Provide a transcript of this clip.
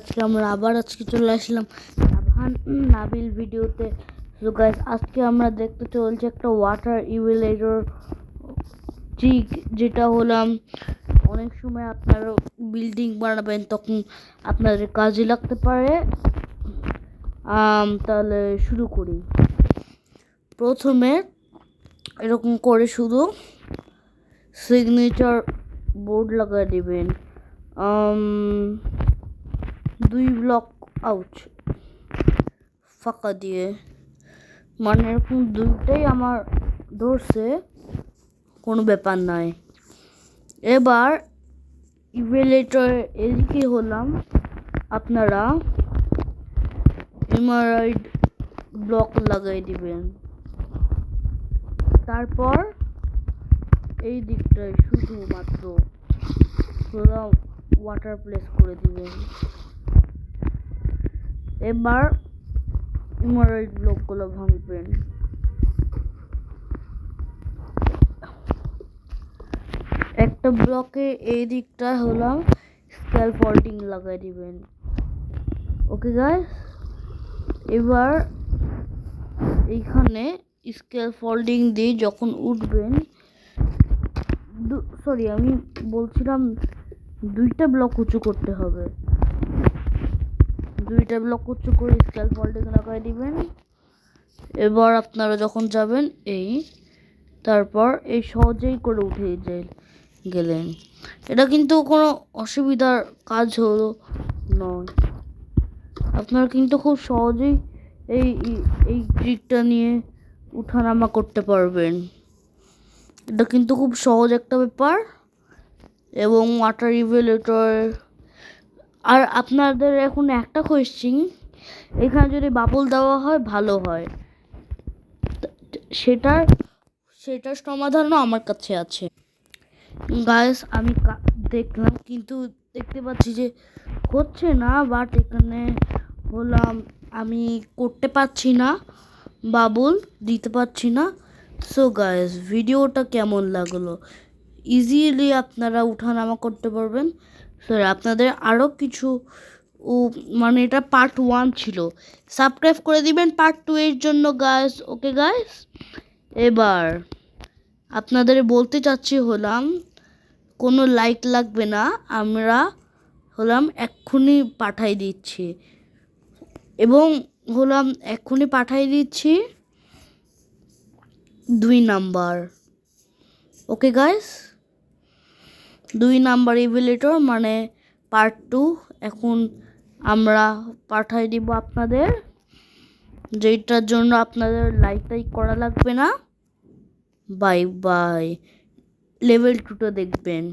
আজকে চলে আসলাম নাবিল ভিডিওতে। সো গাইস, আজকে আমরা দেখতে চলছে একটা ওয়াটার ইভ্যালুয়েটর ট্রিক, যেটা হলাম অনেক সময় আপনারা বিল্ডিং বানাবেন, তখন আপনাদের কাজে লাগতে পারে। তাহলে শুরু করি। প্রথমে এরকম করে শুধু সিগনেচার বোর্ড লাগাই দিবেন 2 ব্লক আউট ফাঁকা দিয়ে, মানে এরকম দুইটাই আমার ধরছে, কোনো ব্যাপার নয়। এবার ইভ্যালুয়েটর এদিকে হলাম আপনারা এমারাইড ব্লক লাগাই দিবেন। তারপর এই দিকটায় শুধুমাত্র ওয়াটার প্লেস করে দিবেন। এবার এমারাইড ব্লকগুলো ভাঙবেন। একটা ব্লকে এই দিকটা হলাম স্ক্যালফোল্ডিং লাগাই দিবেন। ওকে গাইস, এবার এইখানে স্ক্যালফোল্ডিং দিয়ে যখন উঠবেন, আমি বলছিলাম 2টা ব্লক উঁচু করতে হবে। 2টা ব্লক উঁচু করে স্ক্যালফোল্ডিং লাগাই দিবেন। এবার আপনারা যখন যাবেন তারপর এই সহজেই করে উঠে গেলেন। এটা কিন্তু কোনো অসুবিধার কাজ হলো নয়। আপনারা কিন্তু খুব সহজেই এই ট্রিকটা নিয়ে উঠানামা করতে পারবেন। এটা কিন্তু খুব সহজ একটা ব্যাপার। এবং ওয়াটার ইভ্যালুয়েটর, আর আপনাদের এখন একটা কোয়েশ্চেন, এখানে যদি বাবল দেওয়া হয় ভালো হয়, সেটার সমাধানও আমার কাছে আছে। গাইস, আমি দেখলাম, কিন্তু দেখতে পাচ্ছি যে হচ্ছে না, বাট এখানে হলাম আমি করতে পারছি না, বাবল দিতে পারছি না। সো গাইস, ভিডিওটা কেমন লাগলো? ইজিলি আপনারা উঠানামা করতে পারবেন। সরি, আপনাদের আরও কিছু মানে এটা পার্ট 1 ছিল। সাবস্ক্রাইব করে দিবেন পার্ট 2 এর জন্য গাইস। ওকে গাইস, এবার আপনাদের বলতে চাচ্ছি হলাম কোনো লাইক লাগবে না, আমরা হলাম এক্ষুনি পাঠাই দিচ্ছি, এবং হলাম এক্ষুনি পাঠাই দিচ্ছি 2 নাম্বার। ওকে গাইস, 2 নাম্বার ইভ্যালুয়েটর মানে পার্ট 2 এখন আমরা পাঠাই দিব আপনাদের, যেটার জন্য আপনাদের লাইক করা লাগবে না। Bye bye. লেভেল 2টা দেখবেন।